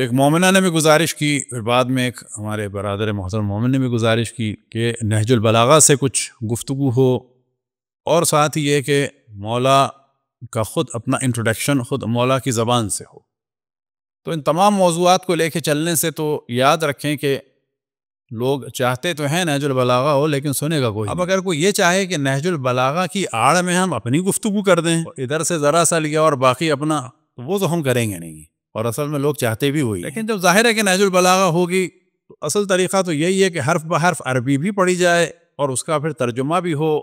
ایک مومنہ نے بھی گزارش کی، پھر بعد میں ایک ہمارے برادر محترم مومن نے بھی گزارش کی کہ نہج البلاغہ سے کچھ گفتگو ہو، اور ساتھ ہی یہ کہ مولا کا خود اپنا انٹروڈکشن خود مولا کی زبان سے ہو۔ تو ان تمام موضوعات کو لے کے چلنے سے تو یاد رکھیں کہ لوگ چاہتے تو ہیں نہج البلاغہ ہو، لیکن سنے گا کوئی۔ اب اگر کوئی یہ چاہے کہ نہج البلاغہ کی آڑ میں ہم اپنی گفتگو کر دیں، ادھر سے ذرا سا لیا اور باقی اپنا، تو وہ تو ہم کریں گے نہیں، اور اصل میں لوگ چاہتے بھی وہی۔ لیکن جب ظاہر ہے کہ نہج البلاغہ ہوگی تو اصل طریقہ تو یہی ہے کہ حرف بحرف عربی بھی پڑھی جائے اور اس کا پھر ترجمہ بھی ہو،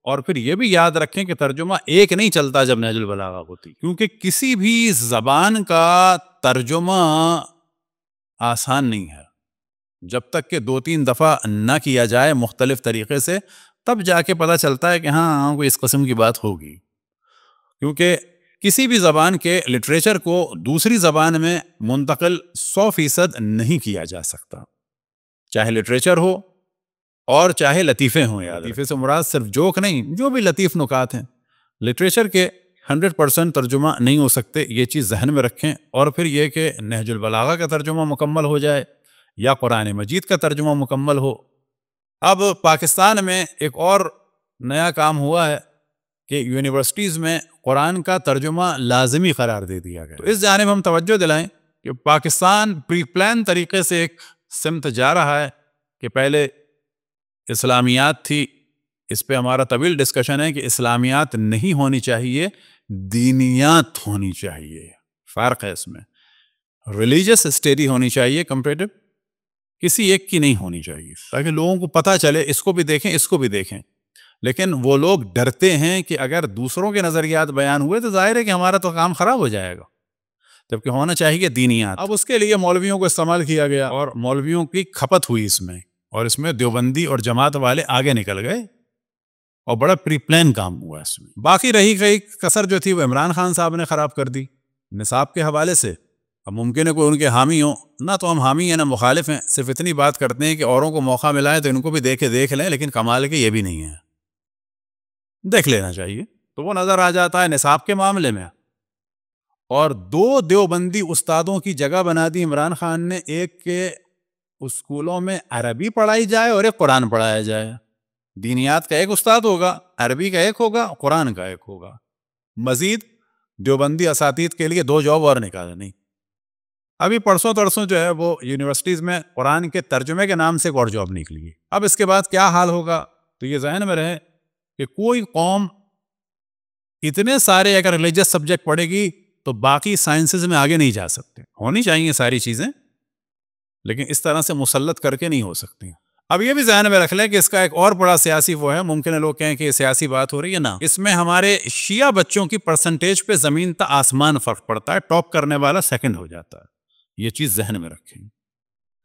اور پھر یہ بھی یاد رکھیں کہ ترجمہ ایک نہیں چلتا جب نہج البلاغہ ہوتی، کیونکہ کسی بھی زبان کا ترجمہ آسان نہیں ہے۔ جب تک کہ 2-3 دفعہ نہ کیا جائے مختلف طریقے سے، تب جا کے پتہ چلتا ہے کہ ہاں کوئی اس قسم کی بات ہوگی، کیونکہ کسی بھی زبان کے لٹریچر کو دوسری زبان میں منتقل 100% نہیں کیا جا سکتا، چاہے لٹریچر ہو اور چاہے لطیفے ہوں۔ لطیفے سے مراد صرف جوک نہیں، جو بھی لطیف نکات ہیں لٹریچر کے 100% ترجمہ نہیں ہو سکتے، یہ چیز ذہن میں رکھیں۔ اور پھر یہ کہ نہج البلاغہ کا ترجمہ مکمل ہو جائے یا قرآن مجید کا ترجمہ مکمل ہو۔ اب پاکستان میں ایک اور نیا کام ہوا ہے کہ یونیورسٹیز میں قرآن کا ترجمہ لازمی قرار دے دیا گیا۔ تو اس جانب ہم توجہ دلائیں کہ پاکستان پری پلان طریقے سے ایک سمت جا رہا ہے کہ پہلے اسلامیات تھی، اس پہ ہمارا طویل ڈسکشن ہے کہ اسلامیات نہیں ہونی چاہیے، دینیات ہونی چاہیے، فرق ہے اس میں۔ ریلیجس اسٹڈی ہونی چاہیے کمپیریٹو، کسی ایک کی نہیں ہونی چاہیے، تاکہ لوگوں کو پتہ چلے اس کو بھی دیکھیں اس کو بھی دیکھیں۔ لیکن وہ لوگ ڈرتے ہیں کہ اگر دوسروں کے نظریات بیان ہوئے تو ظاہر ہے کہ ہمارا تو کام خراب ہو جائے گا، جبکہ ہونا چاہیے دینیات۔ اب اس کے لیے مولویوں کو استعمال کیا گیا اور مولویوں کی کھپت ہوئی اس میں، اور اس میں دیوبندی اور جماعت والے آگے نکل گئے اور بڑا پری پلان کام ہوا اس میں۔ باقی رہی گئی کسر جو تھی وہ عمران خان صاحب نے خراب کر دی نصاب کے حوالے سے۔ اب ممکن ہے کوئی ان کے حامی ہوں، نہ تو ہم حامی ہیں نہ مخالف ہیں، صرف اتنی بات کرتے ہیں کہ اوروں کو موقع ملا ہے تو ان کو بھی دیکھ لیں، لیکن کمال کے یہ بھی نہیں ہے، دیکھ لینا چاہیے۔ تو وہ نظر آ جاتا ہے نصاب کے معاملے میں، اور 2 دیوبندی استادوں کی جگہ بنا دی عمران خان نے، ایک کے اسکولوں میں عربی پڑھائی جائے اور ایک قرآن پڑھایا جائے۔ دینیات کا ایک استاد ہوگا، عربی کا ایک ہوگا، قرآن کا ایک ہوگا۔ مزید دیوبندی اساتید کے لیے 2 جاب اور نکالے نہیں۔ ابھی پرسوں ترسوں جو ہے وہ یونیورسٹیز میں قرآن کے ترجمے کے نام سے ایک اور جاب نکلی ہے۔ اب اس کے بعد کیا حال ہوگا، تو یہ ذہن میں رہے کہ کوئی قوم اتنے سارے اگر ریلیجس سبجیکٹ پڑھے گی تو باقی سائنسز میں آگے نہیں جا سکتے۔ ہونی چاہیے ساری چیزیں، لیکن اس طرح سے مسلط کر کے نہیں ہو سکتی۔ اب یہ بھی ذہن میں رکھ لیں کہ اس کا ایک اور بڑا سیاسی وہ ہے، ممکن ہے لوگ کہیں کہ یہ سیاسی بات ہو رہی ہے، نا، اس میں ہمارے شیعہ بچوں کی پرسنٹیج پہ زمین تا آسمان فرق پڑتا ہے، ٹاپ کرنے والا سیکنڈ ہو جاتا ہے، یہ چیز ذہن میں رکھیں۔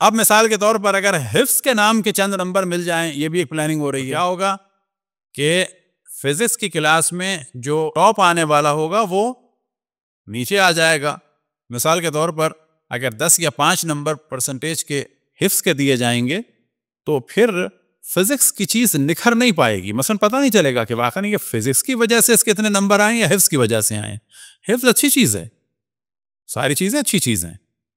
اب مثال کے طور پر اگر حفظ کے نام کے چند نمبر مل جائیں، یہ بھی ایک پلاننگ ہو رہی ہے، کیا ہوگا کہ فزکس کی کلاس میں جو ٹاپ آنے والا ہوگا وہ نیچے آ جائے گا۔ مثال کے طور پر اگر 10 یا 5 نمبر پرسنٹیج کے حفظ کے دیے جائیں گے تو پھر فزکس کی چیز نکھر نہیں پائے گی، مثلا پتہ نہیں چلے گا کہ واقعی یہ فزکس کی وجہ سے اس کے اتنے نمبر آئیں یا حفظ کی وجہ سے آئیں۔ حفظ اچھی چیز ہے، ساری چیزیں اچھی چیزیں،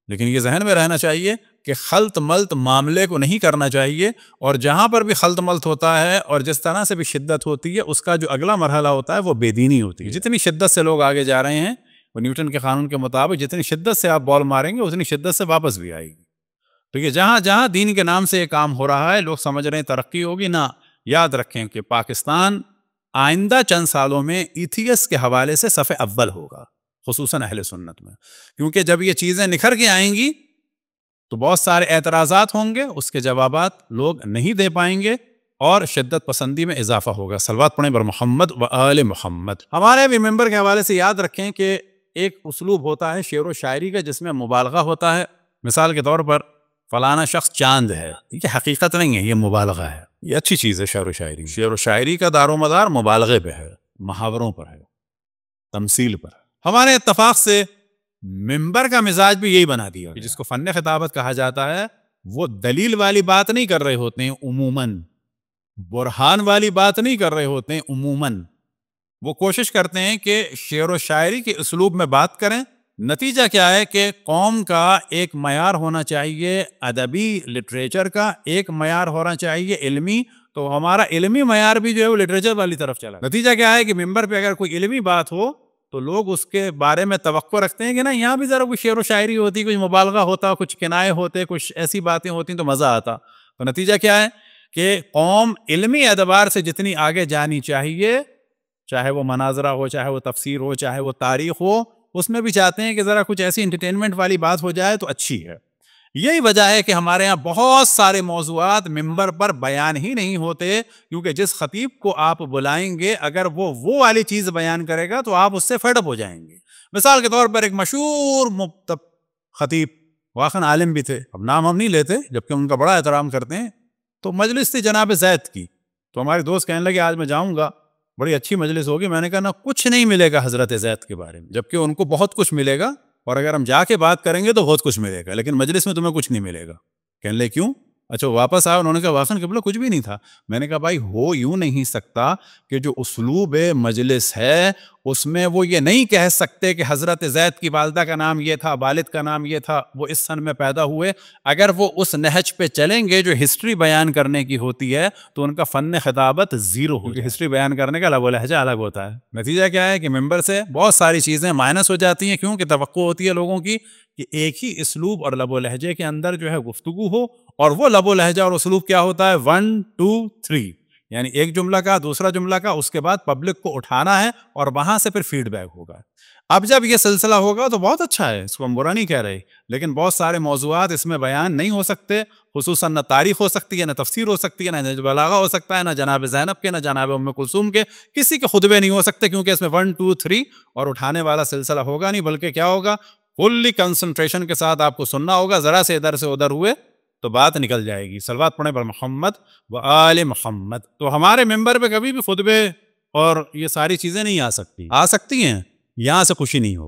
لیکن یہ ذہن میں رہنا چاہیے کہ خلط ملط معاملے کو نہیں کرنا چاہیے، اور جہاں پر بھی خلط ملط ہوتا ہے اور جس طرح سے بھی شدت ہوتی ہے، اس کا جو اگلا مرحلہ ہوتا ہے وہ بے دینی ہوتی ہے۔ جتنی شدت سے لوگ آگے جا رہے ہیں، وہ نیوٹن کے قانون کے مطابق جتنی شدت سے آپ بال ماریں گے اتنی شدت سے واپس بھی آئے گی۔ تو یہ جہاں جہاں دین کے نام سے یہ کام ہو رہا ہے، لوگ سمجھ رہے ہیں ترقی ہوگی، نہ، یاد رکھیں کہ پاکستان آئندہ چند سالوں میں ایتھیس کے حوالے سے صف اول ہوگا، خصوصاً اہل سنت میں، کیونکہ جب یہ چیزیں نکھر کے آئیں گی تو بہت سارے اعتراضات ہوں گے، اس کے جوابات لوگ نہیں دے پائیں گے اور شدت پسندی میں اضافہ ہوگا۔ صلوات پڑھیں بر محمد و آل محمد۔ ہمارے بھی ممبر کے حوالے سے یاد رکھیں کہ ایک اسلوب ہوتا ہے شعر و شاعری کا جس میں مبالغہ ہوتا ہے۔ مثال کے طور پر فلانا شخص چاند ہے، یہ حقیقت نہیں ہے، یہ مبالغہ ہے۔ یہ اچھی چیز ہے شعر و شاعری، شعر و شاعری کا دار و مدار مبالغے پہ ہے، محاوروں پر ہے، تمثیل پر ہے۔ ہمارے اتفاق سے ممبر کا مزاج بھی یہی بنا دیا کہ جس کو فن خطابت کہا جاتا ہے، وہ دلیل والی بات نہیں کر رہے ہوتے ہیں عموماً، برہان والی بات نہیں کر رہے ہوتے ہیں عموماً، وہ کوشش کرتے ہیں کہ شعر و شاعری کے اسلوب میں بات کریں نتیجہ کیا ہے کہ قوم کا ایک معیار ہونا چاہیے ادبی لٹریچر کا، ایک معیار ہونا چاہیے علمی، تو ہمارا علمی معیار بھی جو ہے وہ لٹریچر والی طرف چلا۔ نتیجہ کیا ہے کہ ممبر پہ اگر کوئی علمی بات ہو تو لوگ اس کے بارے میں توقع رکھتے ہیں کہ نا یہاں بھی ذرا کوئی شعر و شاعری ہوتی، کچھ مبالغہ ہوتا، کچھ کنائے ہوتے، کچھ ایسی باتیں ہوتی تو مزہ آتا۔ تو نتیجہ کیا ہے کہ قوم علمی اعتبار سے جتنی آگے جانی چاہیے، چاہے وہ مناظرہ ہو، چاہے وہ تفسیر ہو، چاہے وہ تاریخ ہو، اس میں بھی چاہتے ہیں کہ ذرا کچھ ایسی انٹرٹینمنٹ والی بات ہو جائے تو اچھی ہے۔ یہی وجہ ہے کہ ہمارے ہاں بہت سارے موضوعات ممبر پر بیان ہی نہیں ہوتے، کیونکہ جس خطیب کو آپ بلائیں گے اگر وہ والی چیز بیان کرے گا تو آپ اس سے فیڈ اپ ہو جائیں گے۔ مثال کے طور پر ایک مشہور خطیب، واقعاً عالم بھی تھے، اب نام ہم نہیں لیتے جبکہ ان کا بڑا احترام کرتے ہیں، تو مجلس تھی جناب زید کی، تو ہمارے دوست کہنے لگے آج میں جاؤں گا، بڑی اچھی مجلس ہوگی۔ میں نے کہا نا کچھ نہیں ملے گا حضرت زید کے بارے میں، جبکہ ان کو بہت کچھ ملے گا، اور اگر ہم جا کے بات کریں گے تو بہت کچھ ملے گا، لیکن مجلس میں تمہیں کچھ نہیں ملے گا۔ کہنے لگے کیوں؟ اچھا واپس آئے، انہوں نے کہا واقعاً قبلہ کچھ بھی نہیں تھا۔ میں نے کہا بھائی ہو یوں نہیں سکتا کہ جو اسلوب مجلس ہے اس میں وہ یہ نہیں کہہ سکتے کہ حضرت زید کی والدہ کا نام یہ تھا، والد کا نام یہ تھا، وہ اس سن میں پیدا ہوئے۔ اگر وہ اس نہج پہ چلیں گے جو ہسٹری بیان کرنے کی ہوتی ہے تو ان کا فن خطابت زیرو ہو، کیونکہ ہسٹری بیان کرنے کا لب و لہجہ الگ ہوتا ہے۔ نتیجہ کیا ہے کہ ممبر سے بہت ساری چیزیں مائنس ہو جاتی ہیں، کیونکہ توقع ہوتی ہے لوگوں کی کہ ایک ہی اسلوب اور لب و لہجے کے اندر جو ہے گفتگو ہو، اور وہ لب و لہجہ اور اسلوب کیا ہوتا ہے 1 2 3، یعنی ایک جملہ کا دوسرا جملہ کا، اس کے بعد پبلک کو اٹھانا ہے اور وہاں سے پھر فیڈ بیک ہوگا۔ اب جب یہ سلسلہ ہوگا تو بہت اچھا ہے، اس کو ہم برا نہیں کہہ رہے، لیکن بہت سارے موضوعات اس میں بیان نہیں ہو سکتے، خصوصاً نہ تاریخ ہو سکتی ہے، نہ تفسیر ہو سکتی ہے، نہ نہج بلاغہ ہو سکتا ہے، نہ جناب زینب کے، نہ جناب ام کلثوم کے، کسی کے خطبے نہیں ہو سکتے، کیونکہ اس میں 1 2 3 اور اٹھانے والا سلسلہ ہوگا نہیں، بلکہ کیا ہوگا فلی کنسنٹریشن کے ساتھ آپ کو سننا ہوگا، ذرا سے ادھر سے ادھر ہوئے تو بات نکل جائے گی۔ صلوات پڑھیں پر محمد و آل محمد۔ تو ہمارے ممبر پہ کبھی بھی خطبے اور یہ ساری چیزیں نہیں آ سکتی ہیں، یہاں سے خوشی نہیں ہوگی۔